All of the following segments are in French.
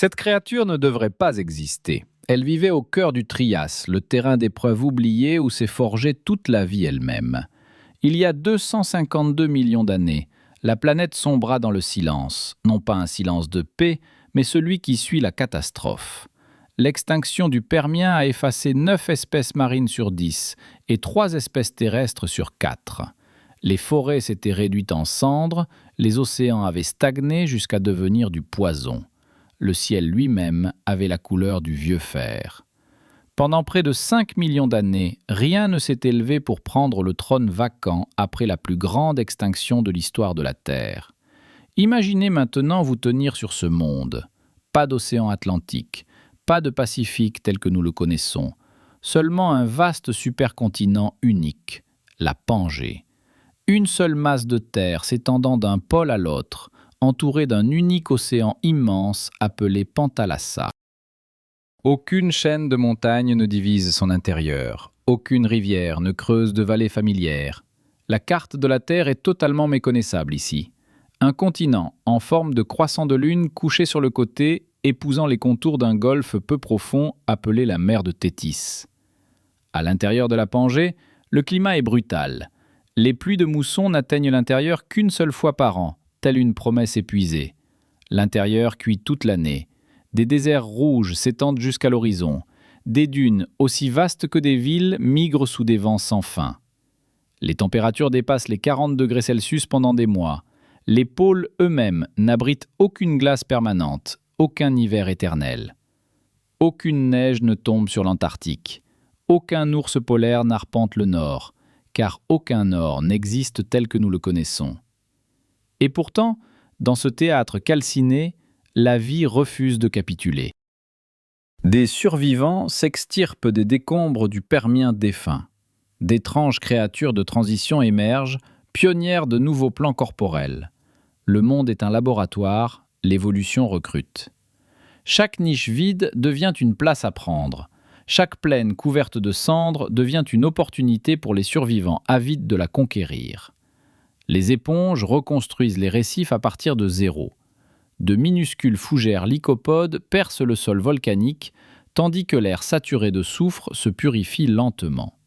Cette créature ne devrait pas exister. Elle vivait au cœur du Trias, le terrain d'épreuves oublié où s'est forgée toute la vie elle-même. Il y a 252 millions d'années, la planète sombra dans le silence, non pas un silence de paix, mais celui qui suit la catastrophe. L'extinction du Permien a effacé 9 espèces marines sur 10 et 3 espèces terrestres sur 4. Les forêts s'étaient réduites en cendres, les océans avaient stagné jusqu'à devenir du poison. Le ciel lui-même avait la couleur du vieux fer. Pendant près de 5 millions d'années, rien ne s'est élevé pour prendre le trône vacant après la plus grande extinction de l'histoire de la Terre. Imaginez maintenant vous tenir sur ce monde. Pas d'océan Atlantique, pas de Pacifique tel que nous le connaissons, seulement un vaste supercontinent unique, la Pangée. Une seule masse de terre s'étendant d'un pôle à l'autre, entourée d'un unique océan immense appelé Pantalassa. Aucune chaîne de montagnes ne divise son intérieur, aucune rivière ne creuse de vallée familière. La carte de la Terre est totalement méconnaissable ici. Un continent en forme de croissant de lune couché sur le côté, épousant les contours d'un golfe peu profond appelé la mer de Thétis. À l'intérieur de la Pangée, le climat est brutal. Les pluies de mousson n'atteignent l'intérieur qu'une seule fois par an, telle une promesse épuisée. L'intérieur cuit toute l'année. Des déserts rouges s'étendent jusqu'à l'horizon. Des dunes, aussi vastes que des villes, migrent sous des vents sans fin. Les températures dépassent les 40 degrés Celsius pendant des mois. Les pôles eux-mêmes n'abritent aucune glace permanente, aucun hiver éternel. Aucune neige ne tombe sur l'Antarctique. Aucun ours polaire n'arpente le nord, car aucun nord n'existe tel que nous le connaissons. Et pourtant, dans ce théâtre calciné, la vie refuse de capituler. Des survivants s'extirpent des décombres du Permien défunt. D'étranges créatures de transition émergent, pionnières de nouveaux plans corporels. Le monde est un laboratoire, l'évolution recrute. Chaque niche vide devient une place à prendre. Chaque plaine couverte de cendres devient une opportunité pour les survivants avides de la conquérir. Les éponges reconstruisent les récifs à partir de zéro. De minuscules fougères lycopodes percent le sol volcanique, tandis que l'air saturé de soufre se purifie lentement.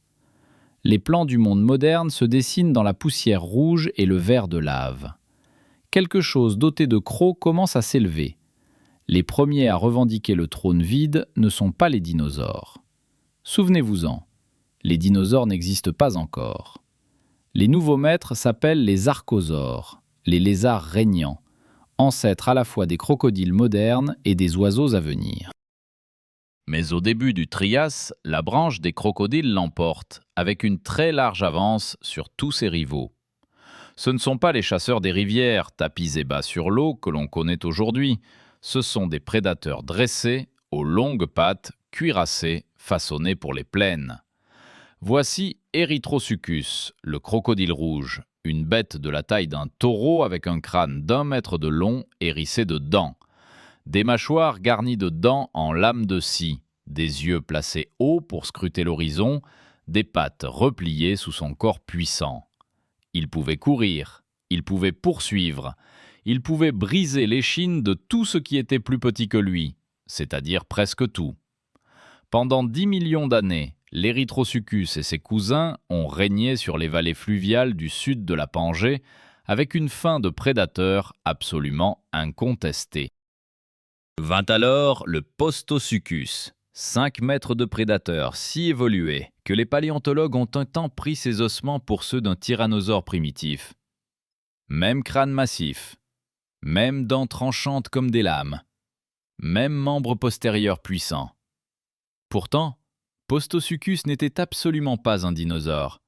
Les plans du monde moderne se dessinent dans la poussière rouge et le vert de lave. Quelque chose doté de crocs commence à s'élever. Les premiers à revendiquer le trône vide ne sont pas les dinosaures. Souvenez-vous-en, les dinosaures n'existent pas encore. Les nouveaux maîtres s'appellent les archosaures, les lézards régnants, ancêtres à la fois des crocodiles modernes et des oiseaux à venir. Mais au début du Trias, la branche des crocodiles l'emporte, avec une très large avance sur tous ses rivaux. Ce ne sont pas les chasseurs des rivières, tapis et bas sur l'eau, que l'on connaît aujourd'hui. Ce sont des prédateurs dressés, aux longues pattes, cuirassés, façonnés pour les plaines. Voici Erythrosuchus, le crocodile rouge, une bête de la taille d'un taureau avec un crâne d'1 mètre de long hérissé de dents. Des mâchoires garnies de dents en lames de scie, des yeux placés haut pour scruter l'horizon, des pattes repliées sous son corps puissant. Il pouvait courir, il pouvait poursuivre, il pouvait briser l'échine de tout ce qui était plus petit que lui, c'est-à-dire presque tout. Pendant 10 millions d'années, l'Erythrosuchus et ses cousins ont régné sur les vallées fluviales du sud de la Pangée avec une faim de prédateurs absolument incontestée. Vint alors le Postosuchus, 5 mètres de prédateurs si évolués que les paléontologues ont un temps pris ses ossements pour ceux d'un tyrannosaure primitif. Même crâne massif, même dents tranchantes comme des lames, même membres postérieurs puissants. Pourtant, Postosuchus n'était absolument pas un dinosaure.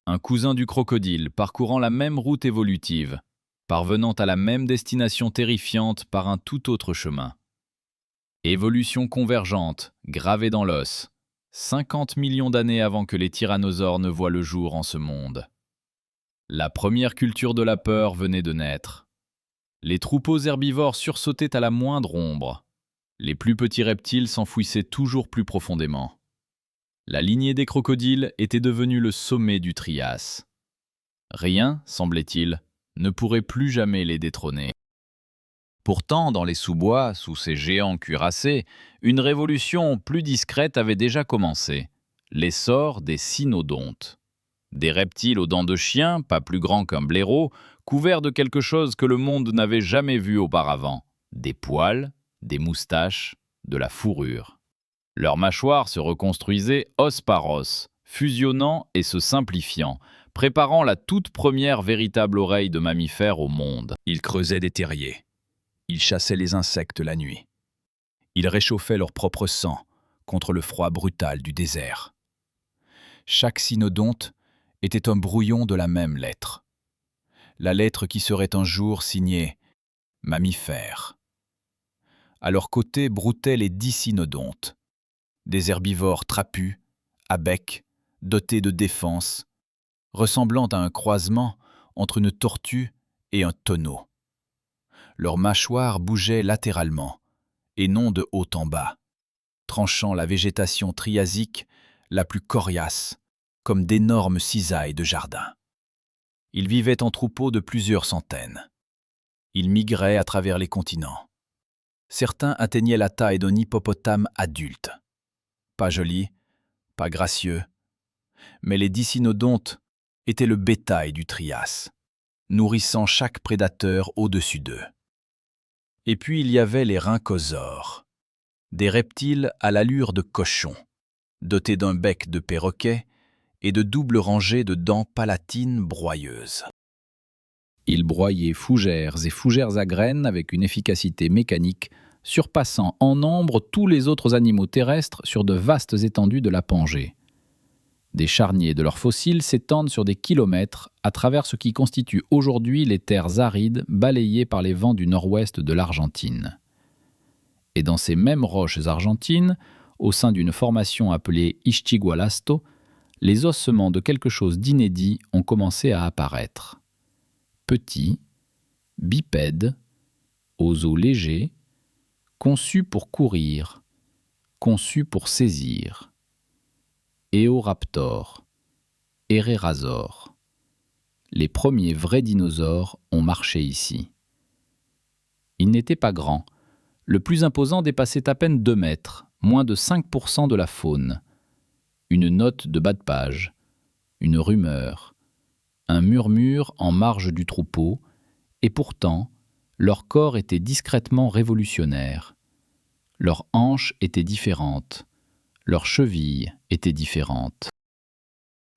Un cousin du crocodile parcourant la même route évolutive, parvenant à la même destination terrifiante par un tout autre chemin. Évolution convergente, gravée dans l'os, 50 millions d'années avant que les tyrannosaures ne voient le jour en ce monde. La première culture de la peur venait de naître. Les troupeaux herbivores sursautaient à la moindre ombre. Les plus petits reptiles s'enfouissaient toujours plus profondément. La lignée des crocodiles était devenue le sommet du Trias. Rien, semblait-il, ne pourrait plus jamais les détrôner. Pourtant, dans les sous-bois, sous ces géants cuirassés, une révolution plus discrète avait déjà commencé. L'essor des cynodontes. Des reptiles aux dents de chien, pas plus grands qu'un blaireau, couverts de quelque chose que le monde n'avait jamais vu auparavant. Des poils, des moustaches, de la fourrure. Leurs mâchoires se reconstruisaient os par os, fusionnant et se simplifiant, préparant la toute première véritable oreille de mammifère au monde. Ils creusaient des terriers. Ils chassaient les insectes la nuit. Ils réchauffaient leur propre sang contre le froid brutal du désert. Chaque cynodonte était un brouillon de la même lettre. La lettre qui serait un jour signée « mammifère ». À leur côté broutaient les 10 cynodontes, des herbivores trapus, à bec, dotés de défense, ressemblant à un croisement entre une tortue et un tonneau. Leurs mâchoires bougeaient latéralement, et non de haut en bas, tranchant la végétation triasique la plus coriace, comme d'énormes cisailles de jardin. Ils vivaient en troupeaux de plusieurs centaines. Ils migraient à travers les continents. Certains atteignaient la taille d'un hippopotame adulte. Pas jolis, pas gracieux, mais les 10 cynodontes étaient le bétail du Trias, nourrissant chaque prédateur au-dessus d'eux. Et puis il y avait les rhynchosaures, des reptiles à l'allure de cochons, dotés d'un bec de perroquet et de doubles rangées de dents palatines broyeuses. Ils broyaient fougères et fougères à graines avec une efficacité mécanique, surpassant en nombre tous les autres animaux terrestres sur de vastes étendues de la Pangée. Des charniers de leurs fossiles s'étendent sur des kilomètres à travers ce qui constitue aujourd'hui les terres arides balayées par les vents du nord-ouest de l'Argentine. Et dans ces mêmes roches argentines, au sein d'une formation appelée Ischigualasto, les ossements de quelque chose d'inédit ont commencé à apparaître. Petits, bipèdes, aux os légers, conçus pour courir, conçus pour saisir. Éoraptor, Hérérazor. Les premiers vrais dinosaures ont marché ici. Ils n'étaient pas grands. Le plus imposant dépassait à peine 2 mètres, moins de 5% de la faune. Une note de bas de page, une rumeur, un murmure en marge du troupeau, et pourtant, leur corps était discrètement révolutionnaire. Leurs hanches étaient différentes. Leurs chevilles étaient différentes.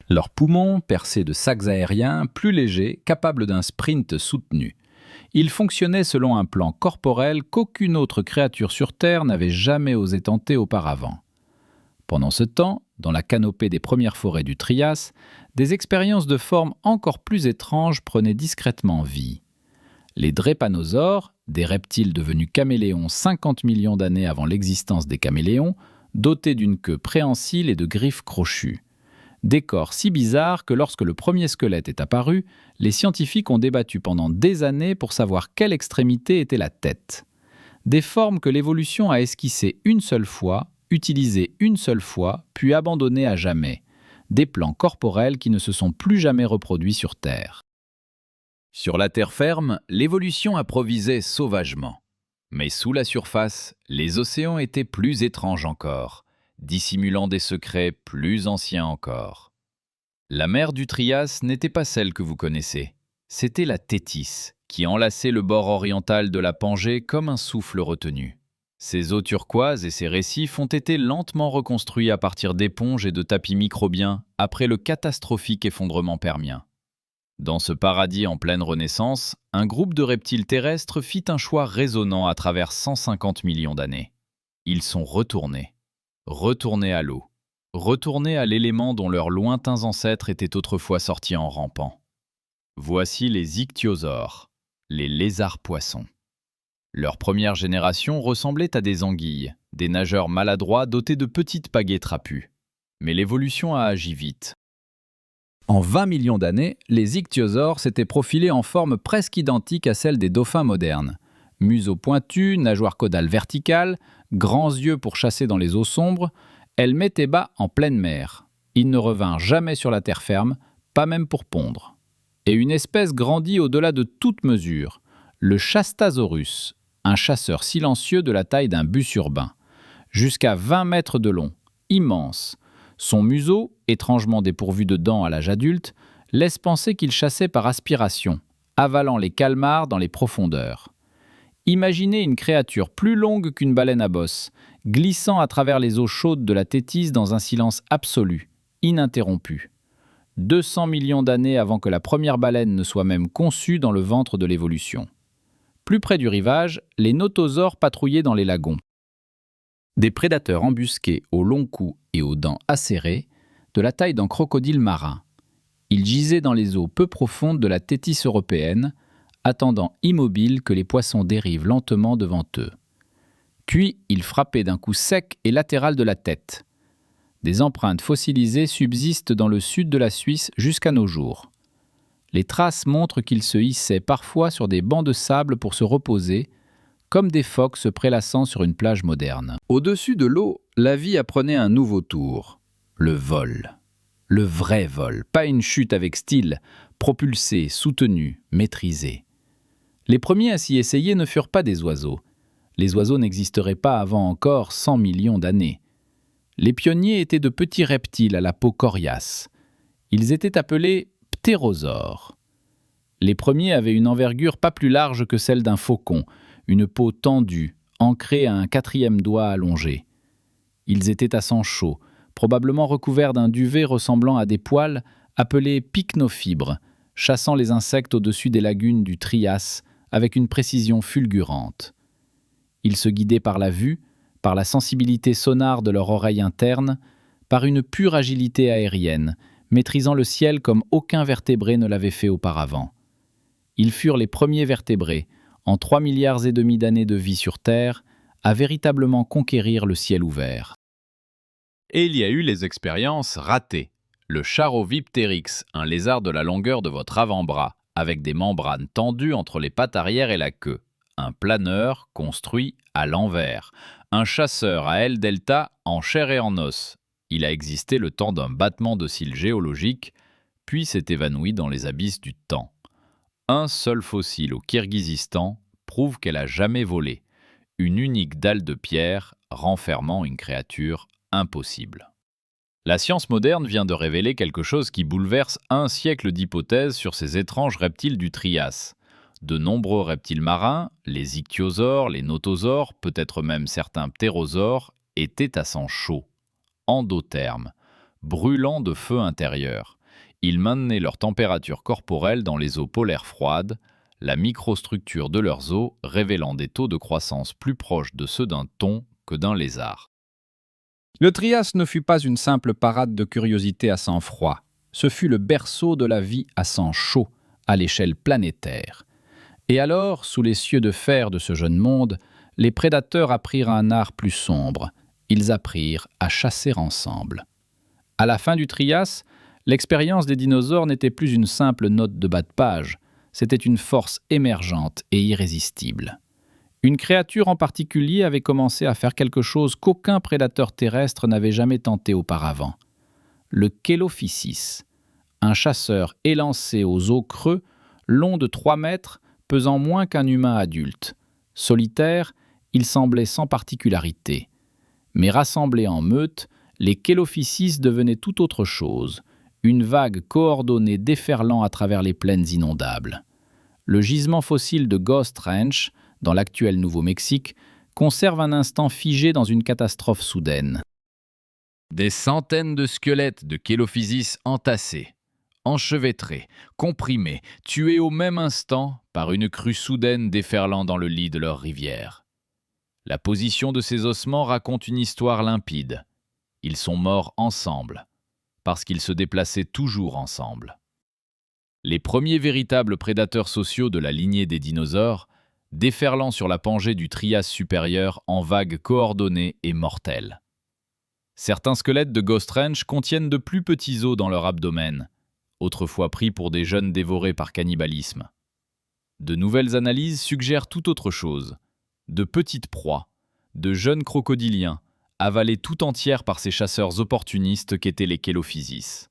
Leurs poumons percés de sacs aériens plus légers, capables d'un sprint soutenu. Ils fonctionnaient selon un plan corporel qu'aucune autre créature sur Terre n'avait jamais osé tenter auparavant. Pendant ce temps, dans la canopée des premières forêts du Trias, des expériences de formes encore plus étranges prenaient discrètement vie. Les drépanosaures, des reptiles devenus caméléons 50 millions d'années avant l'existence des caméléons, dotés d'une queue préhensile et de griffes crochues. Des corps si bizarres que lorsque le premier squelette est apparu, les scientifiques ont débattu pendant des années pour savoir quelle extrémité était la tête. Des formes que l'évolution a esquissées une seule fois, utilisées une seule fois, puis abandonnées à jamais. Des plans corporels qui ne se sont plus jamais reproduits sur Terre. Sur la terre ferme, l'évolution improvisait sauvagement. Mais sous la surface, les océans étaient plus étranges encore, dissimulant des secrets plus anciens encore. La mer du Trias n'était pas celle que vous connaissez. C'était la Thétis, qui enlaçait le bord oriental de la Pangée comme un souffle retenu. Ses eaux turquoises et ses récifs ont été lentement reconstruits à partir d'éponges et de tapis microbiens après le catastrophique effondrement permien. Dans ce paradis en pleine renaissance, un groupe de reptiles terrestres fit un choix résonnant à travers 150 millions d'années. Ils sont retournés à l'eau, retournés à l'élément dont leurs lointains ancêtres étaient autrefois sortis en rampant. Voici les ichthyosaures, les lézards-poissons. Leur première génération ressemblait à des anguilles, des nageurs maladroits dotés de petites pagaies trapues. Mais l'évolution a agi vite. En 20 millions d'années, les ichthyosaures s'étaient profilés en forme presque identique à celle des dauphins modernes. Museau pointu, nageoire caudale verticale, grands yeux pour chasser dans les eaux sombres, elles mettaient bas en pleine mer. Ils ne revinrent jamais sur la terre ferme, pas même pour pondre. Et une espèce grandit au-delà de toute mesure, le Chastasaurus, un chasseur silencieux de la taille d'un bus urbain, jusqu'à 20 mètres de long, immense. Son museau, étrangement dépourvu de dents à l'âge adulte, laisse penser qu'il chassait par aspiration, avalant les calmars dans les profondeurs. Imaginez une créature plus longue qu'une baleine à bosse, glissant à travers les eaux chaudes de la Téthys dans un silence absolu, ininterrompu. 200 millions d'années avant que la première baleine ne soit même conçue dans le ventre de l'évolution. Plus près du rivage, les nothosaures patrouillaient dans les lagons. Des prédateurs embusqués au long cou et aux dents acérées, de la taille d'un crocodile marin. Ils gisaient dans les eaux peu profondes de la Téthys européenne, attendant immobiles que les poissons dérivent lentement devant eux. Puis ils frappaient d'un coup sec et latéral de la tête. Des empreintes fossilisées subsistent dans le sud de la Suisse jusqu'à nos jours. Les traces montrent qu'ils se hissaient parfois sur des bancs de sable pour se reposer, comme des phoques se prélassant sur une plage moderne. Au-dessus de l'eau, la vie apprenait un nouveau tour, le vol. Le vrai vol, pas une chute avec style, propulsée, soutenue, maîtrisée. Les premiers à s'y essayer ne furent pas des oiseaux. Les oiseaux n'existeraient pas avant encore 100 millions d'années. Les pionniers étaient de petits reptiles à la peau coriace. Ils étaient appelés ptérosaures. Les premiers avaient une envergure pas plus large que celle d'un faucon, une peau tendue, ancrée à un 4e doigt allongé. Ils étaient à sang chaud, probablement recouverts d'un duvet ressemblant à des poils appelés pycnofibres, chassant les insectes au-dessus des lagunes du Trias avec une précision fulgurante. Ils se guidaient par la vue, par la sensibilité sonare de leur oreille interne, par une pure agilité aérienne, maîtrisant le ciel comme aucun vertébré ne l'avait fait auparavant. Ils furent les premiers vertébrés, en 3,5 milliards d'années de vie sur Terre, à véritablement conquérir le ciel ouvert. Et il y a eu les expériences ratées. Le Charovipteryx, un lézard de la longueur de votre avant-bras, avec des membranes tendues entre les pattes arrière et la queue. Un planeur construit à l'envers. Un chasseur à ailes delta en chair et en os. Il a existé le temps d'un battement de cils géologique, puis s'est évanoui dans les abysses du temps. Un seul fossile au Kirghizistan prouve qu'elle a jamais volé. Une unique dalle de pierre renfermant une créature impossible. La science moderne vient de révéler quelque chose qui bouleverse un siècle d'hypothèses sur ces étranges reptiles du Trias. De nombreux reptiles marins, les ichthyosaures, les nothosaures, peut-être même certains ptérosaures, étaient à sang chaud, endothermes, brûlant de feu intérieur. Ils maintenaient leur température corporelle dans les eaux polaires froides, la microstructure de leurs os révélant des taux de croissance plus proches de ceux d'un thon que d'un lézard. Le Trias ne fut pas une simple parade de curiosité à sang froid. Ce fut le berceau de la vie à sang chaud, à l'échelle planétaire. Et alors, sous les cieux de fer de ce jeune monde, les prédateurs apprirent un art plus sombre. Ils apprirent à chasser ensemble. À la fin du Trias, l'expérience des dinosaures n'était plus une simple note de bas de page, c'était une force émergente et irrésistible. Une créature en particulier avait commencé à faire quelque chose qu'aucun prédateur terrestre n'avait jamais tenté auparavant. Le Chelophysis, un chasseur élancé aux os creux, long de 3 mètres, pesant moins qu'un humain adulte. Solitaire, il semblait sans particularité. Mais rassemblés en meute, les Chelophysis devenaient tout autre chose, une vague coordonnée déferlant à travers les plaines inondables. Le gisement fossile de Ghost Ranch, dans l'actuel Nouveau-Mexique, conserve un instant figé dans une catastrophe soudaine. Des centaines de squelettes de Chelophysis entassés, enchevêtrés, comprimés, tués au même instant par une crue soudaine déferlant dans le lit de leur rivière. La position de ces ossements raconte une histoire limpide. Ils sont morts ensemble, parce qu'ils se déplaçaient toujours ensemble. Les premiers véritables prédateurs sociaux de la lignée des dinosaures, déferlant sur la Pangée du Trias supérieur en vagues coordonnées et mortelles. Certains squelettes de Ghost Ranch contiennent de plus petits os dans leur abdomen, autrefois pris pour des jeunes dévorés par cannibalisme. De nouvelles analyses suggèrent tout autre chose. De petites proies, de jeunes crocodiliens, avalés tout entières par ces chasseurs opportunistes qu'étaient les Chelophysis.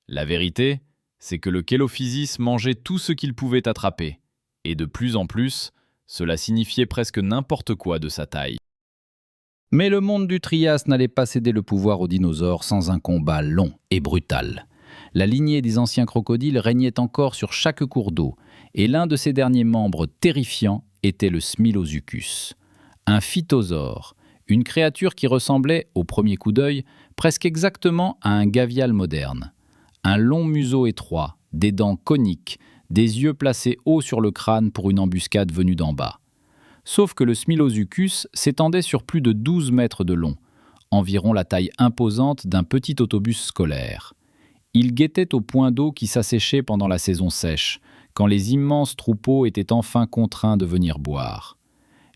La vérité, c'est que le Chelophysis mangeait tout ce qu'il pouvait attraper, et de plus en plus, Cela signifiait presque n'importe quoi de sa taille. Mais le monde du Trias n'allait pas céder le pouvoir aux dinosaures sans un combat long et brutal. La lignée des anciens crocodiles régnait encore sur chaque cours d'eau, et l'un de ses derniers membres terrifiants était le Smilozeucus, un phytosaure, une créature qui ressemblait, au premier coup d'œil, presque exactement à un gavial moderne. Un long museau étroit, des dents coniques, des yeux placés haut sur le crâne pour une embuscade venue d'en bas. Sauf que le Smilozeucus s'étendait sur plus de 12 mètres de long, environ la taille imposante d'un petit autobus scolaire. Il guettait au point d'eau qui s'asséchait pendant la saison sèche, quand les immenses troupeaux étaient enfin contraints de venir boire.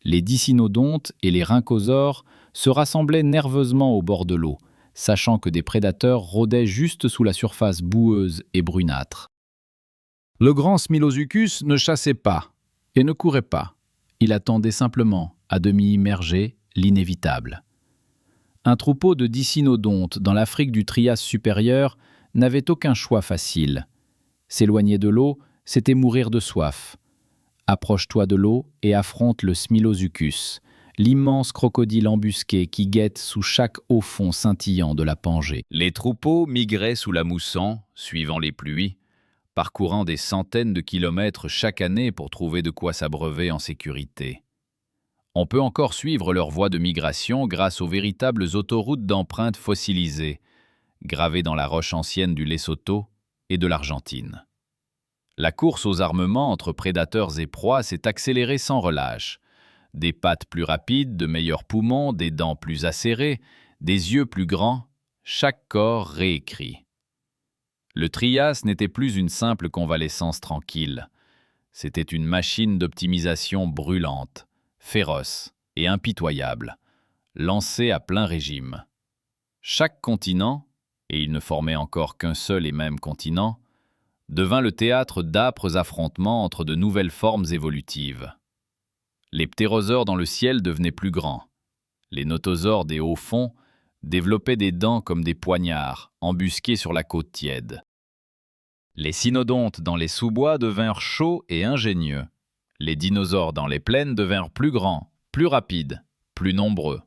Les dicynodontes et les rhynchosaures se rassemblaient nerveusement au bord de l'eau, sachant que des prédateurs rôdaient juste sous la surface boueuse et brunâtre. Le grand Smilozeucus ne chassait pas et ne courait pas. Il attendait simplement, à demi immergé, l'inévitable. Un troupeau de dicynodontes dans l'Afrique du Trias supérieur n'avait aucun choix facile. S'éloigner de l'eau, c'était mourir de soif. Approche-toi de l'eau et affronte le Smilozeucus, l'immense crocodile embusqué qui guette sous chaque haut fond scintillant de la Pangée. Les troupeaux migraient sous la mousson, suivant les pluies, parcourant des centaines de kilomètres chaque année pour trouver de quoi s'abreuver en sécurité. On peut encore suivre leur voie de migration grâce aux véritables autoroutes d'empreintes fossilisées, gravées dans la roche ancienne du Lesotho et de l'Argentine. La course aux armements entre prédateurs et proies s'est accélérée sans relâche. Des pattes plus rapides, de meilleurs poumons, des dents plus acérées, des yeux plus grands, chaque corps réécrit. Le Trias n'était plus une simple convalescence tranquille. C'était une machine d'optimisation brûlante, féroce et impitoyable, lancée à plein régime. Chaque continent, et il ne formait encore qu'un seul et même continent, devint le théâtre d'âpres affrontements entre de nouvelles formes évolutives. Les ptérosaures dans le ciel devenaient plus grands. Les notosaures des hauts fonds développaient des dents comme des poignards, embusqués sur la côte tiède. Les cynodontes dans les sous-bois devinrent chauds et ingénieux. Les dinosaures dans les plaines devinrent plus grands, plus rapides, plus nombreux.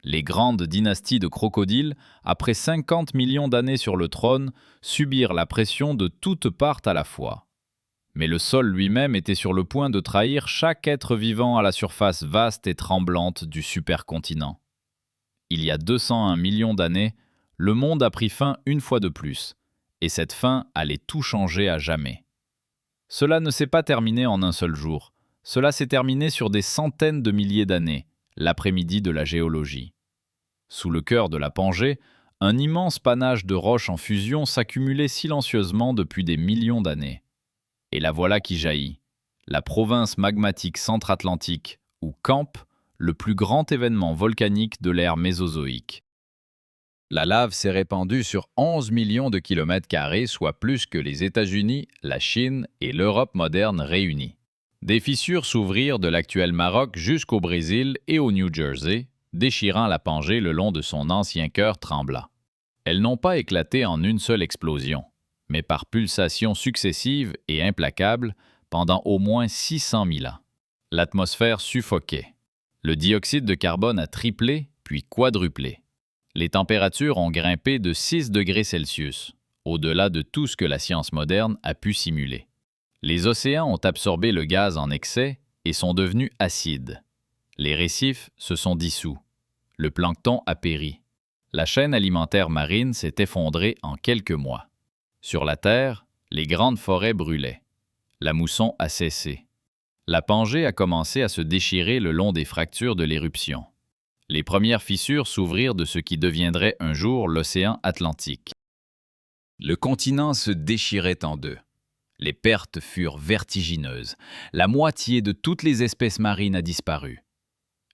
Les grandes dynasties de crocodiles, après 50 millions d'années sur le trône, subirent la pression de toutes parts à la fois. Mais le sol lui-même était sur le point de trahir chaque être vivant à la surface vaste et tremblante du supercontinent. Il y a 201 millions d'années, le monde a pris fin une fois de plus, et cette fin allait tout changer à jamais. Cela ne s'est pas terminé en un seul jour, cela s'est terminé sur des centaines de milliers d'années, l'après-midi de la géologie. Sous le cœur de la Pangée, un immense panache de roches en fusion s'accumulait silencieusement depuis des millions d'années. Et la voilà qui jaillit, la province magmatique centre-atlantique, où campe le plus grand événement volcanique de l'ère mésozoïque. La lave s'est répandue sur 11 millions de kilomètres carrés, soit plus que les États-Unis, la Chine et l'Europe moderne réunies. Des fissures s'ouvrirent de l'actuel Maroc jusqu'au Brésil et au New Jersey, déchirant la Pangée le long de son ancien cœur tremblant. Elles n'ont pas éclaté en une seule explosion, mais par pulsations successives et implacables pendant au moins 600 000 ans. L'atmosphère suffoquait. Le dioxyde de carbone a triplé, puis quadruplé. Les températures ont grimpé de 6 degrés Celsius, au-delà de tout ce que la science moderne a pu simuler. Les océans ont absorbé le gaz en excès et sont devenus acides. Les récifs se sont dissous. Le plancton a péri. La chaîne alimentaire marine s'est effondrée en quelques mois. Sur la Terre, les grandes forêts brûlaient. La mousson a cessé. La Pangée a commencé à se déchirer le long des fractures de l'éruption. Les premières fissures s'ouvrirent de ce qui deviendrait un jour l'océan Atlantique. Le continent se déchirait en deux. Les pertes furent vertigineuses. La moitié de toutes les espèces marines a disparu.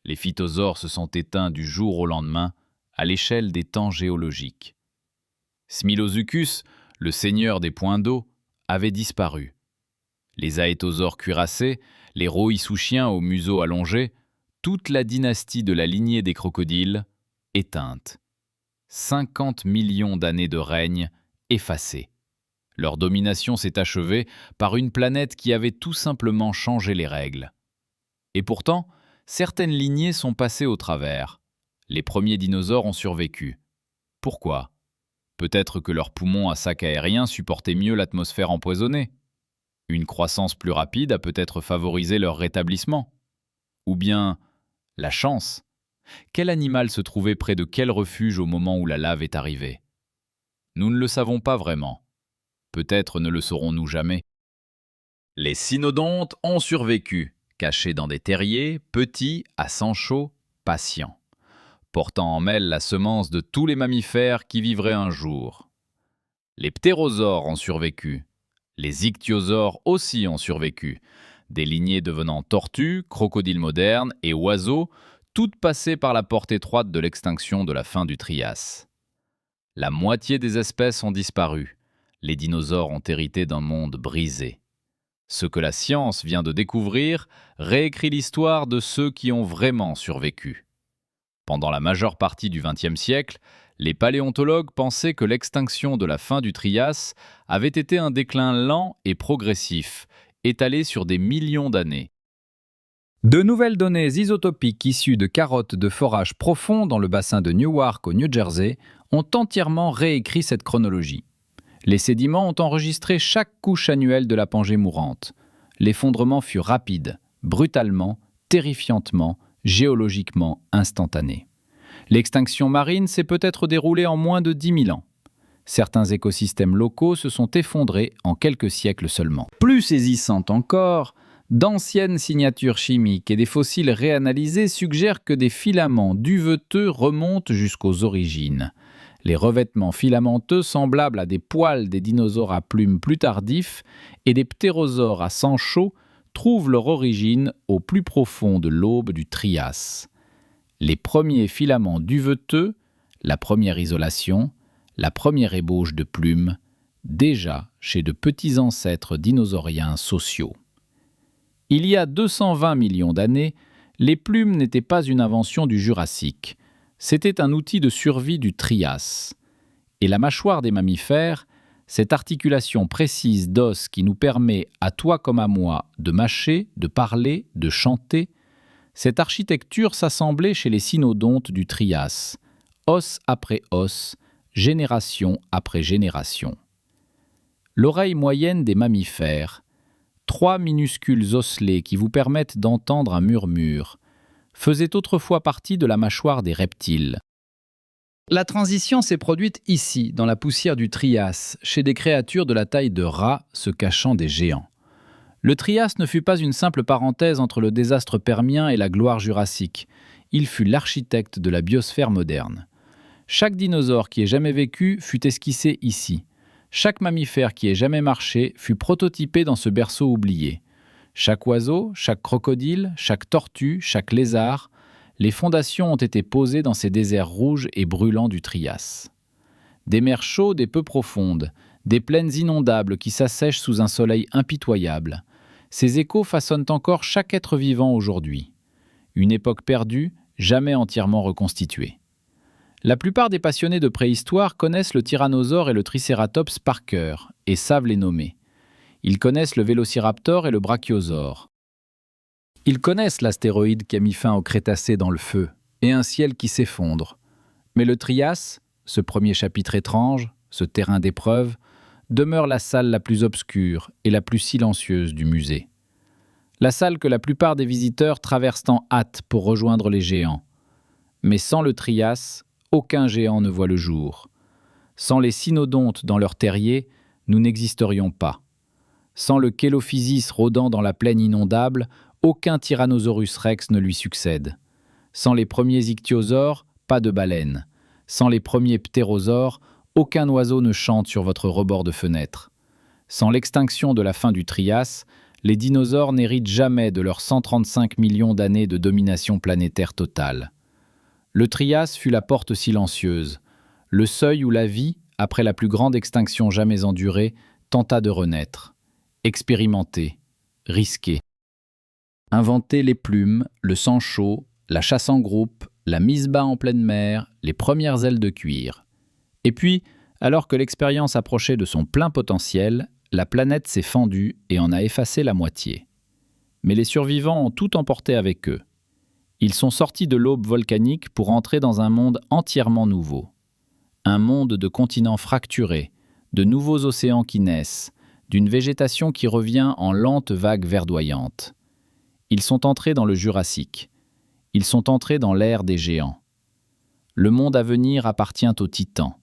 Les phytosaures se sont éteints du jour au lendemain à l'échelle des temps géologiques. Smilozeucus, le seigneur des points d'eau, avait disparu. Les aétosaures cuirassés, les rhoïsouchiens au museau allongé, toute la dynastie de la lignée des crocodiles, éteinte. 50 millions d'années de règne effacées. Leur domination s'est achevée par une planète qui avait tout simplement changé les règles. Et pourtant, certaines lignées sont passées au travers. Les premiers dinosaures ont survécu. Pourquoi? Peut-être que leurs poumons à sac aérien supportaient mieux l'atmosphère empoisonnée. Une croissance plus rapide a peut-être favorisé leur rétablissement. Ou bien la chance. Quel animal se trouvait près de quel refuge au moment où la lave est arrivée? Nous ne le savons pas vraiment. Peut-être ne le saurons-nous jamais. Les cynodontes ont survécu, cachés dans des terriers, petits, à sang chaud, patients, portant en elles la semence de tous les mammifères qui vivraient un jour. Les ptérosaures ont survécu. Les ichthyosaures aussi ont survécu. Des lignées devenant tortues, crocodiles modernes et oiseaux, toutes passées par la porte étroite de l'extinction de la fin du Trias. La moitié des espèces ont disparu. Les dinosaures ont hérité d'un monde brisé. Ce que la science vient de découvrir réécrit l'histoire de ceux qui ont vraiment survécu. Pendant la majeure partie du XXe siècle, les paléontologues pensaient que l'extinction de la fin du Trias avait été un déclin lent et progressif, étalé sur des millions d'années. De nouvelles données isotopiques issues de carottes de forage profond dans le bassin de Newark au New Jersey ont entièrement réécrit cette chronologie. Les sédiments ont enregistré chaque couche annuelle de la Pangée mourante. L'effondrement fut rapide, brutalement, terrifiantement, géologiquement instantané. L'extinction marine s'est peut-être déroulée en moins de 10 000 ans. Certains écosystèmes locaux se sont effondrés en quelques siècles seulement. Plus saisissant encore, d'anciennes signatures chimiques et des fossiles réanalysés suggèrent que des filaments duveteux remontent jusqu'aux origines. Les revêtements filamenteux semblables à des poils des dinosaures à plumes plus tardifs et des ptérosaures à sang chaud trouvent leur origine au plus profond de l'aube du Trias. Les premiers filaments duveteux, la première isolation, la première ébauche de plumes, déjà chez de petits ancêtres dinosauriens sociaux. Il y a 220 millions d'années, les plumes n'étaient pas une invention du Jurassique. C'était un outil de survie du Trias. Et la mâchoire des mammifères, cette articulation précise d'os qui nous permet, à toi comme à moi, de mâcher, de parler, de chanter, cette architecture s'assemblait chez les cynodontes du Trias, os après os, génération après génération. L'oreille moyenne des mammifères, 3 minuscules osselets qui vous permettent d'entendre un murmure, faisait autrefois partie de la mâchoire des reptiles. La transition s'est produite ici, dans la poussière du Trias, chez des créatures de la taille de rats se cachant des géants. Le Trias ne fut pas une simple parenthèse entre le désastre permien et la gloire jurassique. Il fut l'architecte de la biosphère moderne. Chaque dinosaure qui ait jamais vécu fut esquissé ici. Chaque mammifère qui ait jamais marché fut prototypé dans ce berceau oublié. Chaque oiseau, chaque crocodile, chaque tortue, chaque lézard, les fondations ont été posées dans ces déserts rouges et brûlants du Trias. Des mers chaudes et peu profondes, des plaines inondables qui s'assèchent sous un soleil impitoyable. Ces échos façonnent encore chaque être vivant aujourd'hui. Une époque perdue, jamais entièrement reconstituée. La plupart des passionnés de préhistoire connaissent le tyrannosaure et le tricératops par cœur et savent les nommer. Ils connaissent le vélociraptor et le brachiosaure. Ils connaissent l'astéroïde qui a mis fin au Crétacé dans le feu et un ciel qui s'effondre. Mais le Trias, ce premier chapitre étrange, ce terrain d'épreuve, demeure la salle la plus obscure et la plus silencieuse du musée. La salle que la plupart des visiteurs traversent en hâte pour rejoindre les géants. Mais sans le Trias, aucun géant ne voit le jour. Sans les cynodontes dans leur terrier, nous n'existerions pas. Sans le Chélophysis rôdant dans la plaine inondable, aucun Tyrannosaurus rex ne lui succède. Sans les premiers ichthyosaures, pas de baleines. Sans les premiers ptérosaures, aucun oiseau ne chante sur votre rebord de fenêtre. Sans l'extinction de la fin du Trias, les dinosaures n'héritent jamais de leurs 135 millions d'années de domination planétaire totale. Le Trias fut la porte silencieuse, le seuil où la vie, après la plus grande extinction jamais endurée, tenta de renaître. Expérimenter, risquer. Inventer les plumes, le sang chaud, la chasse en groupe, la mise bas en pleine mer, les premières ailes de cuir. Et puis, alors que l'expérience approchait de son plein potentiel, la planète s'est fendue et en a effacé la moitié. Mais les survivants ont tout emporté avec eux. Ils sont sortis de l'aube volcanique pour entrer dans un monde entièrement nouveau. Un monde de continents fracturés, de nouveaux océans qui naissent, d'une végétation qui revient en lente vague verdoyante. Ils sont entrés dans le Jurassique. Ils sont entrés dans l'ère des géants. Le monde à venir appartient aux titans.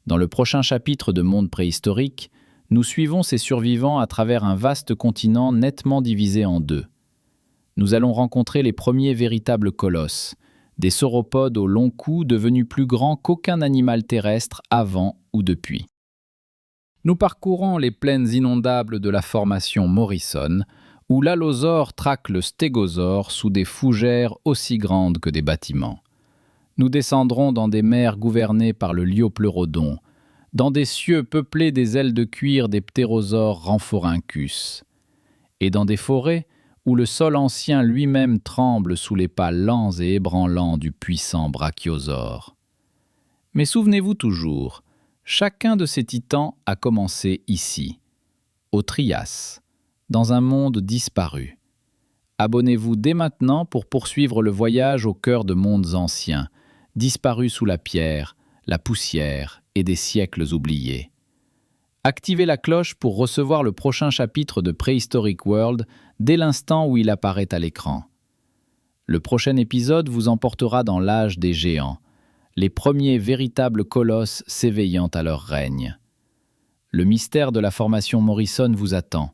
Dans le prochain chapitre de Monde préhistorique, nous suivons ces survivants à travers un vaste continent nettement divisé en deux. Nous allons rencontrer les premiers véritables colosses, des sauropodes au long cou devenus plus grands qu'aucun animal terrestre avant ou depuis. Nous parcourons les plaines inondables de la formation Morrison, où l'allosaure traque le stégosaure sous des fougères aussi grandes que des bâtiments. Nous descendrons dans des mers gouvernées par le liopleurodon, dans des cieux peuplés des ailes de cuir des ptérosaures Rhamphorhynchus, et dans des forêts où le sol ancien lui-même tremble sous les pas lents et ébranlants du puissant brachiosaure. Mais souvenez-vous toujours, chacun de ces titans a commencé ici, au Trias, dans un monde disparu. Abonnez-vous dès maintenant pour poursuivre le voyage au cœur de mondes anciens, disparus sous la pierre, la poussière et des siècles oubliés. Activez la cloche pour recevoir le prochain chapitre de Prehistoric World dès l'instant où il apparaît à l'écran. Le prochain épisode vous emportera dans l'âge des géants, les premiers véritables colosses s'éveillant à leur règne. Le mystère de la formation Morrison vous attend.